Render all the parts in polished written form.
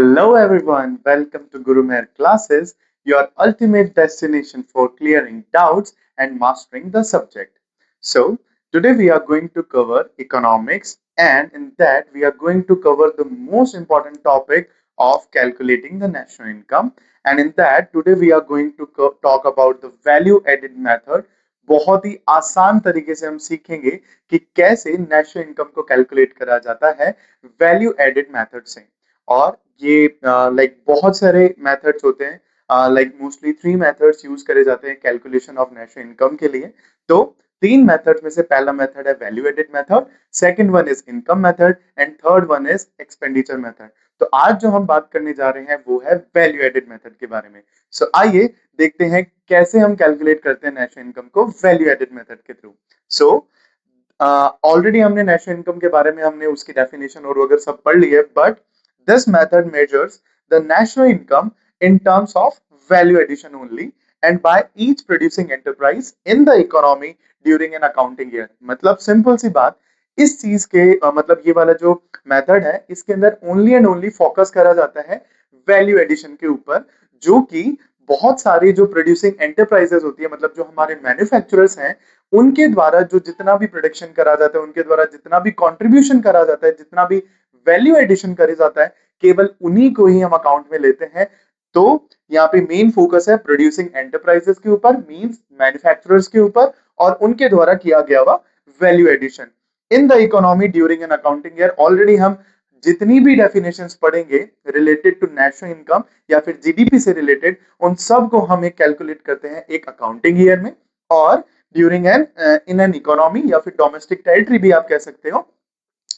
Hello everyone, welcome to Gurumer Classes, your ultimate destination for clearing doubts and mastering the subject. So, today we are going to cover economics, and in that we are going to cover the most important topic of calculating the national income. And in that today we are going to talk about the value added method. बहुत ही आसान तरीके से हम सीखेंगे कि कैसे national income को calculate करा जाता है वैल्यू एडेड मेथड से। और ये लाइक बहुत सारे मेथड्स होते हैं, like mostly three methods use करे जाते हैं कैलकुलेशन ऑफ नेशनल इनकम के लिए। तो तीन मेथड्स में से पहला मेथड है value added method, second one is income method and third one is expenditure method. तो आज जो हम बात करने जा रहे हैं वो है वैल्यू एडेड मेथड के बारे में। सो आइए देखते हैं कैसे हम कैलकुलेट करते हैं नेशनल इनकम को वैल्यू एडेड मेथड के थ्रू। सो ऑलरेडी हमने नेशनल इनकम के बारे में हमने उसकी डेफिनेशन और वगैरह सब पढ़ ली है, but this method measures the national income in terms of value addition only and by each producing enterprise in the economy during an accounting year। मतलब सिंपल सी बात, इस चीज के मतलब ये वाला जो मेथड है इसके अंदर ओनली एंड ओनली फोकस करा जाता है वैल्यू एडिशन के ऊपर, जो कि बहुत सारी जो प्रोड्यूसिंग एंटरप्राइजेस होती है, मतलब जो हमारे मैन्युफैक्चरर्स हैं, उनके द्वारा जो जितना भी प्रोडक्शन करा जाता है, उनके द्वारा जितना भी कंट्रीब्यूशन करा जाता है, जितना भी वैल्यू एडिशन करी जाता है, केवल उन्हीं को ही हम अकाउंट में लेते हैं। तो यहाँ पे मेन फोकस है प्रोड्यूसिंग एंटरप्राइजेस के ऊपर, मींस मैन्युफैक्चरर्स के ऊपर, और उनके द्वारा किया गया हुआ value addition in the economy during an accounting year. Already हम जितनी भी डेफिनेशंस पढ़ेंगे रिलेटेड टू नेशनल इनकम या फिर जीडीपी से रिलेटेड, उन सब को हम एक कैलकुलेट करते हैं एक अकाउंटिंग ईयर में, और during an in an economy या फिर डोमेस्टिक टेरिटरी भी आप कह सकते हो।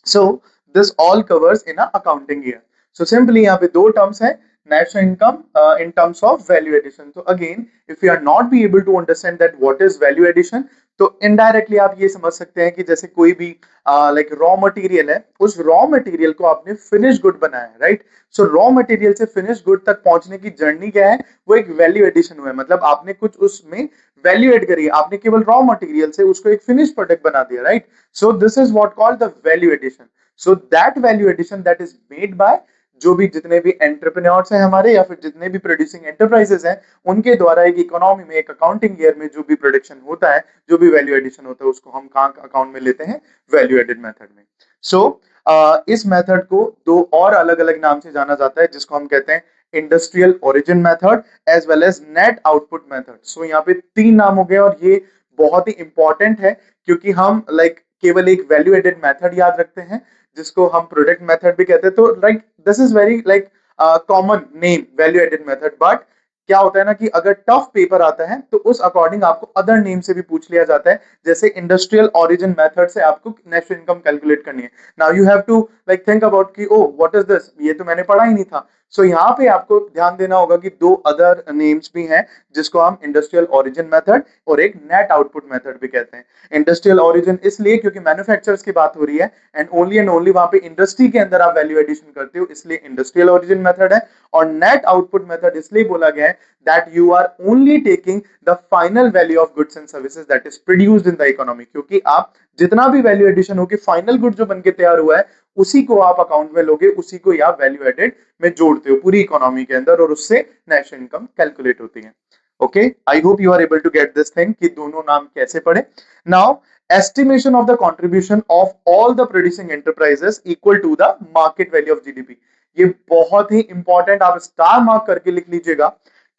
So this all covers in a accounting year. So simply यहाँ पे दो terms है, national income in terms of value addition. So again, if you are not be able to understand that what is value addition, तो indirectly आप ये समझ सकते हैं कि जैसे कोई भी लाइक रॉ मटेरियल है, उस रॉ मटेरियल को आपने फिनिश गुड बनाया है, राइट। सो रॉ मटेरियल से फिनिश गुड तक पहुंचने की जर्नी क्या है, वो एक वैल्यू एडिशन हुआ है। मतलब आपने कुछ उसमें वैल्यू एड करी है, आपने केवल रॉ मटेरियल से उसको एक फिनिश प्रोडक्ट बना दिया, right. So this is what called the value addition. So that value addition that is made by जो भी जितने भी एंटरप्रेन्योर्स हैं हमारे या फिर जितने भी प्रोड्यूसिंग एंटरप्राइजेस हैं, उनके द्वारा एक इकोनॉमी में एक अकाउंटिंग ईयर में जो भी प्रोडक्शन होता है, जो भी वैल्यू एडिशन होता है, उसको हम कहाँ अकाउंट में लेते हैं, वैल्यू एडेड मेथड में। सो इस मेथड को दो और अलग अलग नाम से जाना जाता है, जिसको हम कहते हैं industrial origin method as well as net output method. So यहाँ पे तीन नाम हो गए, और ये बहुत ही इंपॉर्टेंट है क्योंकि हम लाइक केवल एक वैल्यू एडेड मेथड याद रखते हैं जिसको हम प्रोडक्ट मेथड भी कहते हैं। तो like this is very like common name value added method, but क्या होता है ना कि अगर टफ पेपर आता है तो उस अकॉर्डिंग आपको अदर नेम से भी पूछ लिया जाता है। जैसे इंडस्ट्रियल ओरिजिन मेथड से आपको नेशनल इनकम कैलकुलेट करनी है, now you have to like think about कि ओ व्हाट इज दिस, ये तो मैंने पढ़ा ही नहीं था। सो यहाँ पे आपको ध्यान देना होगा कि दो अदर नेम्स भी हैं जिसको हम इंडस्ट्रियल ओरिजिन मेथड और एक नेट आउटपुट मेथड भी कहते हैं। इंडस्ट्रियल ओरिजिन इसलिए क्योंकि मैन्युफैक्चरर्स की बात हो रही है एंड ओनली वहां पे इंडस्ट्री के अंदर आप वैल्यू एडिशन करते हो, इसलिए इंडस्ट्रियल ओरिजिन मेथड है। और नेट आउटपुट मेथड इसलिए बोला गया है that you are only taking the final value of goods and services that is produced in the economy, क्योंकि आप जितना भी वैल्यू एडिशन होगी फाइनल गुड जो बनके तैयार हुआ है उसी को आप अकाउंट में लोगे, उसी को आप वैल्यू एडेड में जोड़ते हो पूरी इकोनॉमी के अंदर, और उससे नेशनल इनकम कैलकुलेट होती है। Okay, I hope you are able to get this thing कि दोनों नाम कैसे पढ़े। Now estimation of the contribution of all the producing enterprises equal to the market value of GDP। ये बहुत ही इंपॉर्टेंट, आप स्टार मार्क करके लिख लीजिएगा।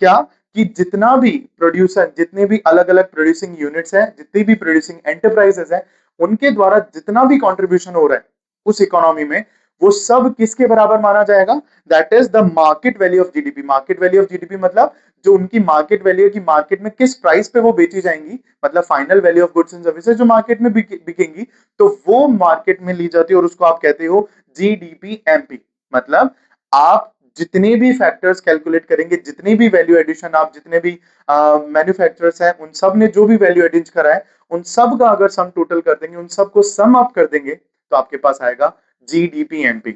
क्या कि जितना भी प्रोड्यूसर, जितने भी अलग अलग प्रोड्यूसिंग यूनिट्स हैं, जितनी भी प्रोड्यूसिंग एंटरप्राइजेस हैं, उनके द्वारा जितना भी कंट्रीब्यूशन हो रहा है उस इकोनॉमी में, वो सब किसके बराबर माना जाएगा, that is the market value of GDP. Market value of GDP मतलब जो उनकी मार्केट वैल्यू है कि मार्केट में किस प्राइस पे वो बेची जाएंगी, मतलब final value of goods and services जो मार्केट में बिकेंगी, तो वो मार्केट में ली जाती है और उसको आप कहते हो जीडीपी एमपी। मतलब आप जितने भी फैक्टर्स कैलकुलेट करेंगे, जितनी भी वैल्यू एडिशन, आप जितने भी मैन्युफैक्चरर्स हैं, उन सब ने जो भी वैल्यू एडिशन करा है, उन सब का अगर सम टोटल कर देंगे, उन सबको सम अप कर देंगे, तो आपके पास आएगा GDPMP,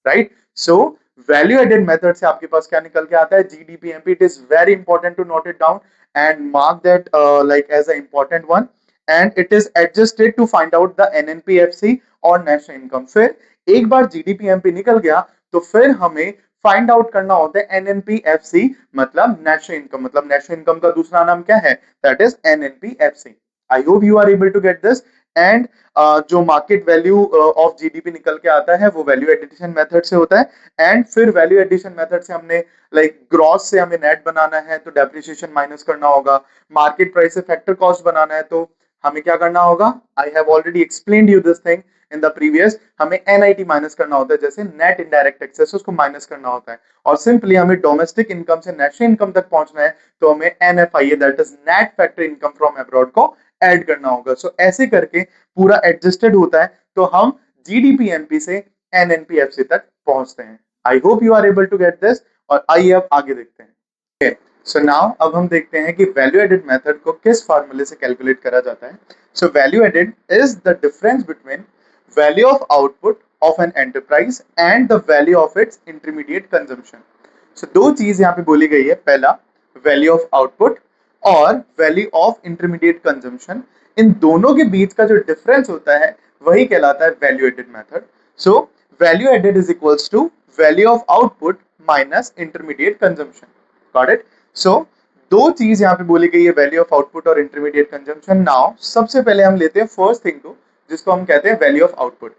right. So value added method से आपके पास क्या निकल के आता है, GDPMP. It is very important to note it down and mark that like as a important one, and it is adjusted to find out the NNPFC और national income. फिर एक बार जीडीपीएमपी निकल गया तो फिर हमें फाइंड आउट करना होता है एनएनपीएफसी, मतलब नेशनल इनकम। मतलब नेशनल इनकम का दूसरा नाम क्या है? That is NNPFC. I hope you are able to get this. And जो मार्केट वैल्यू ऑफ जीडीपी निकल के आता है वो वैल्यू एडिशन मेथड से होता है। एंड फिर वैल्यू एडिशन मेथड से हमने लाइक ग्रॉस से हमें नेट बनाना है तो डेप्रिसिएशन माइनस करना होगा, मार्केट प्राइस से फैक्टर कॉस्ट बनाना है तो हमें क्या करना होगा? I have already explained you this thing in the previous. हमें एनआईटी माइनस करना होता है, जैसे नेट इनडायरेक्ट टैक्सेस, उसको माइनस करना होता है। और सिंपली हमें डोमेस्टिक इनकम से नेशनल इनकम तक पहुंचना है तो हमें NFIA that is net factor income from abroad को ऐड करना होगा। सो ऐसे करके पूरा एडजस्टेड होता है तो हम जीडीपीएमपी से एनएनपीएफसी तक पहुंचते हैं। I hope you are able to get this. और आइए अब आगे देखते हैं। सो नाउ अब हम देखते हैं कि वैल्यू एडेड मेथड को किस फॉर्मूले से कैलकुलेट करा जाता है। So value added is the difference between value of output of an enterprise and the value of its intermediate consumption. So दो चीज यहाँ पे बोली गई है, पहला वैल्यू ऑफ आउटपुट और वैल्यू ऑफ इंटरमीडिएट कंजम्पशन। इन दोनों के बीच का जो डिफरेंस होता है वही कहलाता है value added method. So value added is equals to value of output minus intermediate consumption. Got it? So दो चीज यहाँ पे बोली गई है, वैल्यू ऑफ आउटपुट और इंटरमीडिएट कंजम्पशन। नाउ सबसे पहले हम लेते हैं फर्स्ट थिंग को, जिसको हम कहते हैं वैल्यू ऑफ आउटपुट।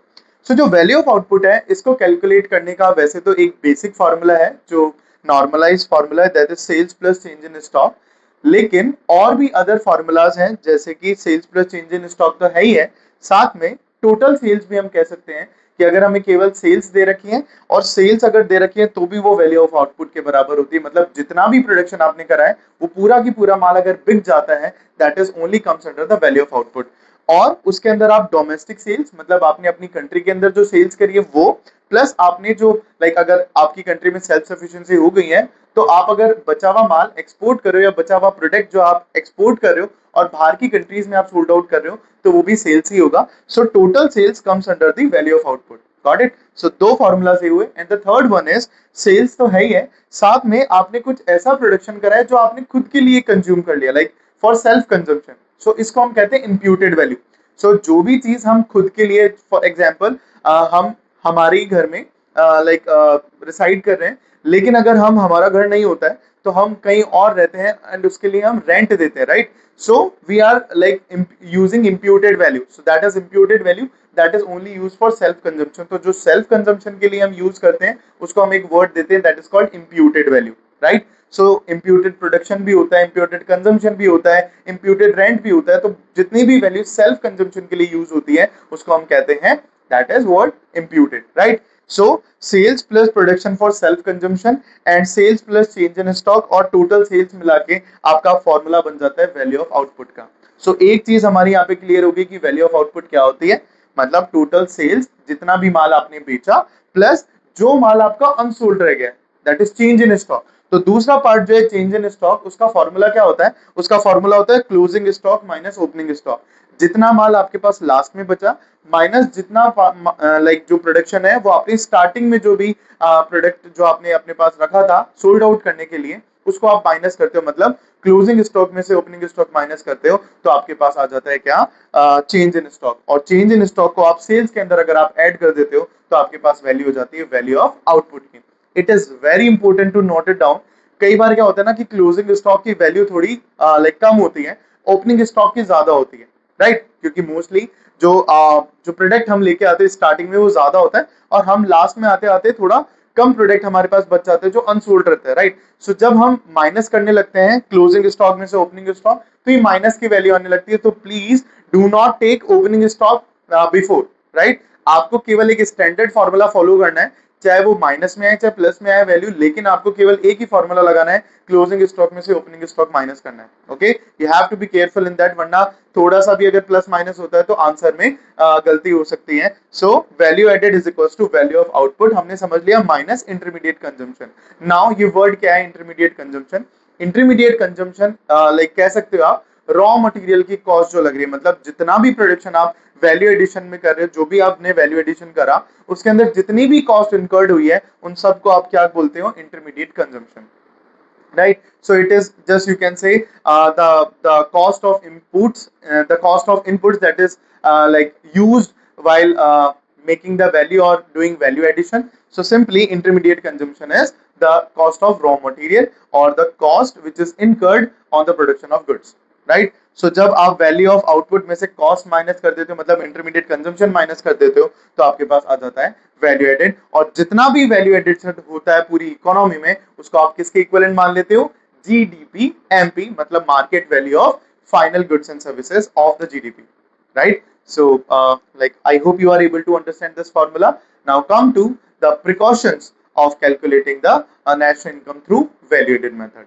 सो जो वैल्यू ऑफ आउटपुट है इसको कैलकुलेट करने का वैसे तो एक बेसिक फार्मूला है जो नॉर्मलाइज फार्मूला है, that is sales plus change in stock. लेकिन और भी अदर फार्मूलाज हैं, जैसे कि sales plus change in stock तो है ही है, साथ में टोटल सेल्स भी हम कह सकते हैं कि अगर हमें केवल सेल्स दे रखी है और सेल्स अगर दे रखी है तो भी वो वैल्यू ऑफ आउटपुट के बराबर होती है। मतलब जितना भी प्रोडक्शन आपने करा है वो पूरा की पूरा माल अगर बिक जाता है that is only comes under the value of output. और उसके अंदर आप डोमेस्टिक सेल्स, मतलब आपने अपनी कंट्री के अंदर जो सेल्स करी है वो, प्लस आपने जो लाइक अगर आपकी कंट्री में सेल्फ सफिशिएंसी हो गई है तो आप अगर बचा हुआ माल एक्सपोर्ट कर रहे हो या बचा हुआ प्रोडक्ट जो आप एक्सपोर्ट कर रहे हो और बाहर की कंट्रीज में आप सोल्ड आउट कर रहे हो तो वो भी सेल्स ही होगा। So total sales comes under the value of output. Got it? So दो फॉर्मूला से हुए। And the third one is sales तो है ही है, साथ में आपने कुछ ऐसा प्रोडक्शन करा है जो आपने खुद के लिए कंज्यूम कर लिया, लाइक फॉर सेल्फ कंजम्पशन। सो इसको हम कहते हैं इम्प्यूटेड वैल्यू। सो जो भी चीज हम खुद के लिए, फॉर एग्जाम्पल हम हमारे ही घर में लाइक रिसाइड कर रहे हैं, लेकिन अगर हम हमारा घर नहीं होता है तो हम कहीं और रहते हैं एंड उसके लिए हम रेंट देते हैं, right? So we are like using imputed value. So that is imputed value that is only use for self consumption. तो जो सेल्फ कंजम्पशन के लिए हम यूज करते हैं उसको हम एक वर्ड देते हैं that is called imputed value, right? So imputed production भी होता है, इम्प्यूटेड कंजम्पशन भी होता है, इम्प्यूटेड रेंट भी होता है। तो जितनी भी वैल्यू सेल्फ कंजम्पशन के लिए यूज होती है उसको हम कहते हैं that is word imputed, right? So sales plus production for self consumption and sales plus change in stock और total sales मिला के आपका फॉर्मूला बन जाता है वैल्यू ऑफ आउटपुट का। सो एक चीज हमारी यहाँ पे क्लियर होगी कि वैल्यू ऑफ आउटपुट क्या होती है, मतलब टोटल सेल्स, जितना भी माल आपने बेचा प्लस जो माल आपका अनसोल्ड रह गया, that is change in stock. तो दूसरा पार्ट जो है चेंज इन स्टॉक, उसका फॉर्मूला क्या होता है? उसका फॉर्मूला होता है closing stock minus opening stock. जितना माल आपके पास लास्ट में बचा माइनस जितना लाइक जो प्रोडक्शन है वो आपने स्टार्टिंग में जो भी प्रोडक्ट जो आपने अपने पास रखा था सोल्ड आउट करने के लिए उसको आप माइनस करते हो, मतलब क्लोजिंग स्टॉक में से ओपनिंग स्टॉक माइनस करते हो तो आपके पास आ जाता है क्या? Change in stock. और चेंज इन स्टॉक को आप सेल्स के अंदर अगर आप ऐड कर देते हो तो आपके पास वैल्यू हो जाती है वैल्यू ऑफ आउटपुट की। It is very important to note it down. कई बार क्या होता है ना कि क्लोजिंग स्टॉक की वैल्यू थोड़ी लाइक कम होती है, ओपनिंग स्टॉक की ज्यादा होती है, राइट? क्योंकि मोस्टली जो प्रोडक्ट हम लेके आते हैं स्टार्टिंग में वो ज्यादा होता है और हम लास्ट में आते आते थोड़ा कम प्रोडक्ट हमारे पास बच जाते हैं जो अनसोल्ड रहते हैं, राइट? सो जब हम माइनस करने लगते हैं क्लोजिंग स्टॉक में से ओपनिंग स्टॉक तो ये माइनस की वैल्यू आने लगती है। तो please do not take opening stock before, right? आपको केवल एक स्टैंडर्ड फॉर्मूला फॉलो करना है, चाहे वो माइनस में आए चाहे प्लस में आए वैल्यू, लेकिन आपको केवल एक ही फॉर्मूला लगाना है, क्लोजिंग स्टॉक में से ओपनिंग स्टॉक माइनस करना है। Okay, you have to be careful in that, वरना थोड़ा सा भी अगर प्लस माइनस होता है तो आंसर में गलती हो सकती है। So value added is equal to value of output हमने समझ लिया माइनस इंटरमीडिएट कंजम्पशन। नाउ ये वर्ड क्या है intermediate consumption? Intermediate consumption like कह सकते हो आप रॉ मटेरियल की कॉस्ट जो लग रही है, मतलब जितना भी प्रोडक्शन आप वैल्यू एडिशन में कर रहे हो, जो भी आपने वैल्यू एडिशन करा उसके अंदर जितनी भी कॉस्ट इनकर्ड हुई है उन सबको आप क्या बोलते हो? Intermediate consumption, right? So it is just you can say the cost of inputs, the cost of inputs that is like used while making the value or doing value addition. So simply intermediate consumption is the cost of raw material or the cost which is incurred on the production of goods, right? So जब आप value of output में से cost minus कर देते हो, मतलब intermediate consumption minus कर देते हो, तो आपके पास आ जाता है वैल्यू एडेड। और जितना भी वैल्यू एडेड होता है पूरी इकोनॉमी में, उसको आप किसके इक्विवेलेंट मान लेते हो? जीडीपी, एमपी, मतलब market value of final goods and services of the GDP, right? So like I hope you are able to understand this formula. Now come to the precautions of calculating the national income through value added method.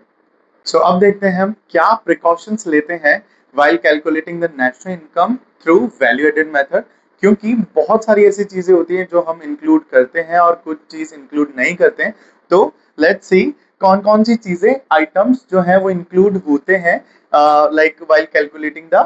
So अब देखते हैं हम क्या precautions लेते हैं while calculating the national income through value added method, क्योंकि बहुत सारी ऐसी चीजें होती हैं जो हम इंक्लूड करते हैं और कुछ चीज इंक्लूड नहीं करते हैं। तो लेट्स सी कौन कौन सी चीजें, आइटम्स जो है वो इंक्लूड होते हैं like while calculating the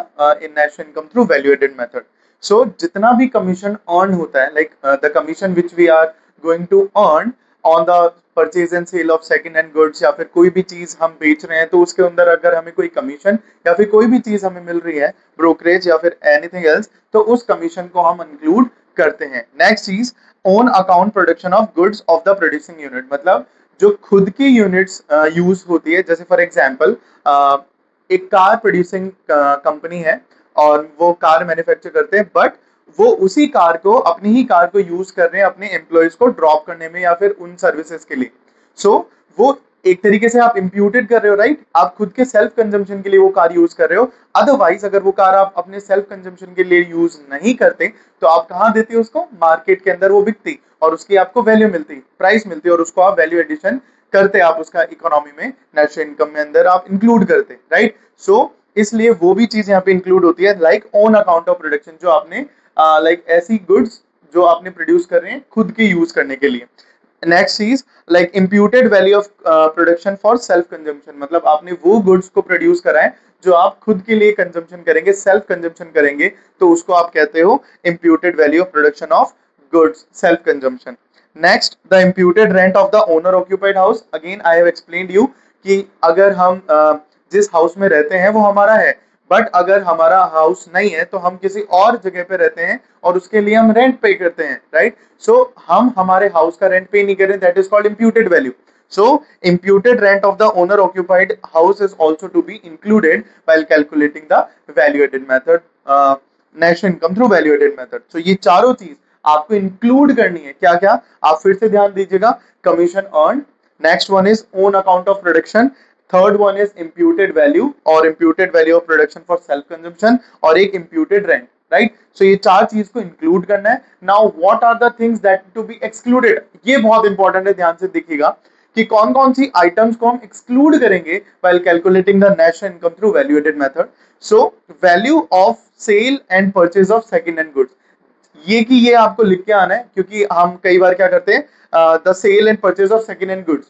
national income through value added method. So जितना भी कमीशन अर्न होता है, like the commission which we are going to earn on the purchase and sale of second hand goods, या फिर कोई भी चीज हम बेच रहे हैं तो उसके अंदर अगर हमें कोई कमीशन या फिर कोई भी चीज हमें मिल रही है, ब्रोकरेज या फिर एनीथिंग एल्स, तो उस कमीशन को हम इंक्लूड करते हैं। नेक्स्ट चीज, own account production of goods of the producing unit, मतलब जो खुद की यूनिट्स यूज होती है। जैसे फॉर एग्जांपल एक कार प्रोड्यूसिंग कंपनी है और वो कार मैन्युफैक्चर करते हैं, बट वो उसी कार को, अपनी ही कार को यूज कर रहे हैं अपने एम्प्लॉयज को ड्रॉप करने में या फिर उन सर्विसेज के लिए। सो वो एक तरीके से आप इंप्यूटेड कर रहे हो, राइट? आप खुद के सेल्फ कंजम्पशन के लिए वो कार यूज कर रहे हो। अदरवाइज अगर वो कार आप अपने सेल्फ कंजम्पशन के लिए यूज नहीं करते तो आप कहाँ देते हो उसको? मार्केट के अंदर वो बिकती और उसकी आपको वैल्यू मिलती, प्राइस मिलती, और उसको आप वैल्यू एडिशन करते, आप उसका इकोनॉमी में, नेशनल इनकम में अंदर आप इंक्लूड करते, राइट? सो इसलिए वो भी चीज यहाँ पे इंक्लूड होती है, like own account of production, जो आपने लाइक ऐसी गुड्स जो आपने प्रोड्यूस कर रहे हैं खुद की यूज करने के लिए। नेक्स्ट चीज, like imputed value of production for self consumption, मतलब आपने वो गुड्स को प्रोड्यूस करा है जो आप खुद के लिए कंजम्पशन करेंगे, सेल्फ कंजम्पशन करेंगे, तो उसको आप कहते हो imputed value of production of goods, self consumption. Next, the imputed rent of the owner occupied house. Again I have explained you कि अगर हम जिस हाउस में रहते हैं वो हमारा है, बट अगर हमारा हाउस नहीं है तो हम किसी और जगह पे रहते हैं और उसके लिए हम रेंट पे करते हैं, राइट? सो हम हमारे हाउस का रेंट पे नहीं कर रहे, that is called imputed value. So imputed rent of the owner occupied house is also to be included while calculating the value added method, national income through value added method. So ये चारों चीज आपको include करनी है। क्या क्या? आप फिर से ध्यान दीजिएगा, commission earn, next one is own account of production, third one is imputed value और imputed value of production for self consumption, और एक imputed rent, राइट? सो ये चार चीज को इंक्लूड करना है। Now what are the things that to be excluded, ये बहुत इंपॉर्टेंट है, ध्यान से देखिएगा कि कौन कौन सी आइटम्स को हम एक्सक्लूड करेंगे while calculating the national income through value added method. So value of sale and purchase of second hand goods, ये कि ये आपको लिख के आना है, क्योंकि हम कई बार क्या करते हैं, the sale and purchase of second hand goods,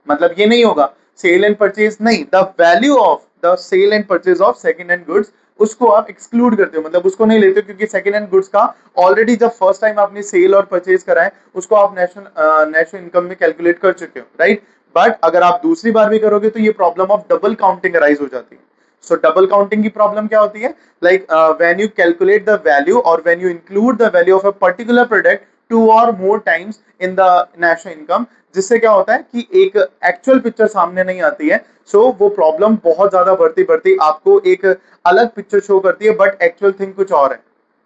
मतलब ये नहीं होगा सेल एंड परचेज नहीं, the value of the sale and purchase of second hand goods, उसको आप एक्सक्लूड करते हो, मतलब उसको नहीं लेते हो, क्योंकि सेकंड हैंड गुड्स का ऑलरेडी जब फर्स्ट टाइम आपने सेल और परचेज करा है उसको आप नेशनल इनकम में कैलकुलेट कर चुके हो, राइट? बट अगर आप दूसरी बार भी करोगे तो ये problem of double counting arise हो जाती है। सो डबल काउंटिंग की प्रॉब्लम क्या होती है? Like when you calculate the value और when you include the value of a particular product two और more times in the national income, जिससे क्या होता है कि एक एक्चुअल पिक्चर सामने नहीं आती है। सो वो प्रॉब्लम बहुत ज्यादा बढ़ती बढ़ती आपको एक अलग पिक्चर शो करती है, बट एक्चुअल थिंग कुछ और है।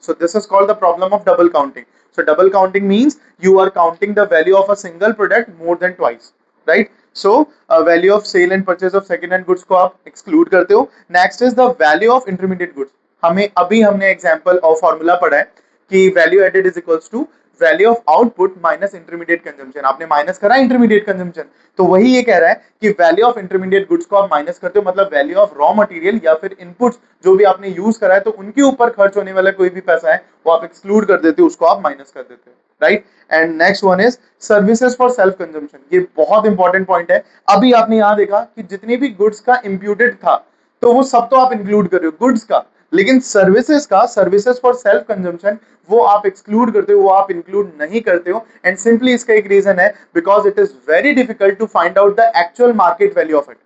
So this is called the problem of double counting. So double counting means you are counting the value of a single product more than twice, right? So value of sale and purchase of second hand goods को आप exclude करते हो। Next is the value of intermediate goods. हमने example और formula पढ़ा है कि value added is equals to value of output minus intermediate consumption. आपने माइनस करा इंटरमीडिएट कंजम्पशन, तो वही ये कह रहा है कि वैल्यू ऑफ इंटरमीडिएट गुड्स को आप माइनस करते हो, मतलब वैल्यू ऑफ रॉ मटेरियल या फिर इनपुट्स जो भी आपने यूज करा है, तो उनके ऊपर खर्च होने वाला कोई भी पैसा है वो आप एक्सक्लूड कर देते हो, उसको आप माइनस कर देते हो, right? And next one is services for self consumption. ये बहुत इंपॉर्टेंट पॉइंट है। अभी आपने यहां देखा कि जितने भी गुड्स का इंप्यूटेड था तो वो सब तो आप इंक्लूड कर रहे हो गुड्स का, लेकिन सर्विसेज का, सर्विसेज फॉर सेल्फ कंजम्पशन, वो आप एक्सक्लूड करते हो, वो आप इंक्लूड नहीं करते हो। एंड सिंपली इसका एक रीजन है, because it is very difficult to find out the actual market value of it.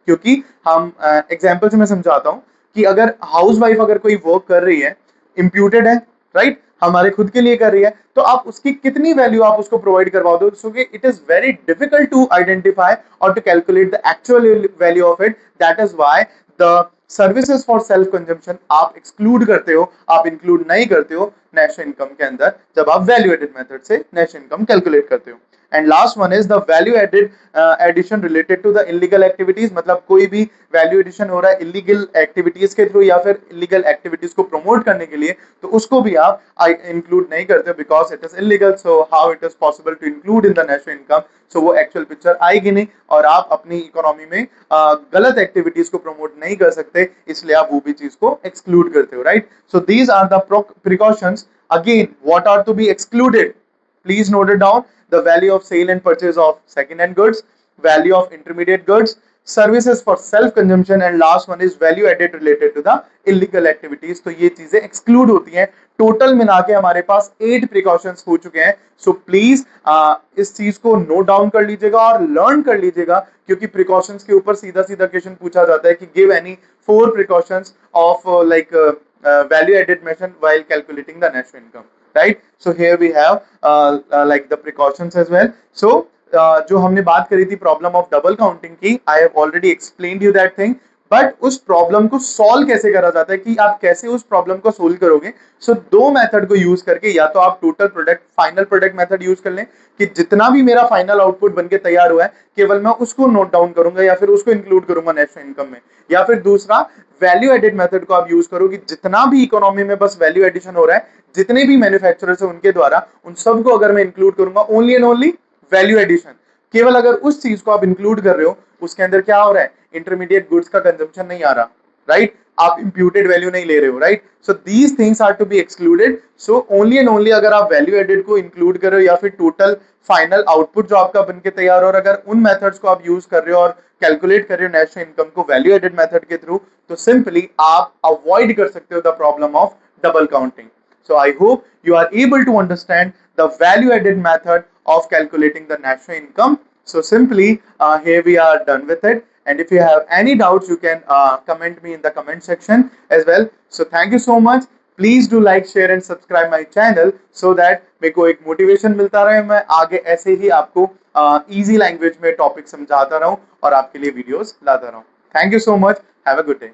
क्योंकि हम एग्जांपल से मैं समझाता हूं कि अगर हाउस वाइफ अगर कोई वर्क कर रही है, इंप्यूटेड है, राइट? हमारे खुद के लिए कर रही है, तो आप उसकी कितनी वैल्यू आप उसको प्रोवाइड करवा दो, सो कि it is very difficult to identify और to calculate the actual value of it. That is why the services for self consumption आप एक्सक्लूड करते हो, आप इंक्लूड नहीं करते हो नेशनल इनकम के अंदर जब आप वैल्यू एडेड मेथड से नेशनल इनकम कैलकुलेट करते हो. And last one is the value added addition related to the illegal activities. मतलब कोई भी वैल्यू एडिशन हो रहा है इलीगल एक्टिविटीज के थ्रू या फिर इलीगल एक्टिविटीज को प्रमोट करने के लिए, तो उसको भी आप इंक्लूड नहीं करते because it is illegal. So how it is possible to include in the national income. So वो एक्चुअल पिक्चर आएगी नहीं और आप अपनी इकोनॉमी में गलत एक्टिविटीज को प्रमोट नहीं कर सकते, इसलिए आप वो भी चीज को एक्सक्लूड करते हो. Right. So these are the precautions. Again what are to be excluded, please note it down: the value of sale and purchase of second hand goods, value of intermediate goods, services for self consumption, and last one is value added related to the illegal activities. तो ये चीजें exclude होती हैं. Total मिला के हमारे पास 8 precautions हो चुके हैं. सो प्लीज इस चीज को नोट डाउन कर लीजिएगा और लर्न कर लीजिएगा, क्योंकि प्रिकॉशंस के ऊपर सीधा सीधा क्वेश्चन पूछा जाता है कि give any 4 precautions of like value added method while calculating the national income. Right. So here we have like the precautions as well. So जो हमने बात करी थी प्रॉब्लम ऑफ डबल काउंटिंग की, I have already explained you that thing. But उस problem को solve कैसे करा जाता है, कि आप कैसे उस प्रॉब्लम को सोल्व करोगे. सो दो मेथड को यूज करके, या तो आप total product final product method use कर लें कि जितना भी मेरा फाइनल आउटपुट बनके तैयार हुआ है केवल मैं उसको नोट डाउन करूंगा या फिर उसको इंक्लूड करूंगा नेशनल इनकम में. या फिर दूसरा वैल्यू एडेड मेथड को आप यूज करो कि जितना भी इकोनॉमी में बस वैल्यू एडिशन हो रहा है, जितने भी मैन्युफैक्चरर्स है उनके द्वारा, उन सबको अगर मैं इंक्लूड करूंगा only and only value addition. केवल अगर उस चीज को आप इंक्लूड कर रहे हो उसके अंदर क्या हो रहा है, इंटरमीडिएट गुड्स का कंजम्पशन नहीं आ रहा. राइट. आप इंप्यूटेड वैल्यू नहीं ले रहे हो. Right. So these things are to be excluded. So only and only अगर आप वैल्यू एडेड को इंक्लूड कर रहे हो या फिर टोटल फाइनल आउटपुट जो आपका बनके तैयार हो, और अगर उन मेथड्स को आप यूज कर रहे हो और कैलकुलेट कर रहे हो नेशनल इनकम को वैल्यू एडेड मेथड के थ्रू, तो सिंपली आप अवॉइड कर सकते हो the problem of double counting. So I hope you are able to understand the value added method of calculating the national income. So simply here we are done with it. And if you have any doubts, you can comment me in the comment section as well. So thank you so much. Please do like, share and subscribe my channel so that मेरे को एक motivation मिलता रहे, मैं आगे ऐसे ही आपको easy language में topic समझाता रहूं और आपके लिए videos लाता रहूं. Thank you so much. Have a good day.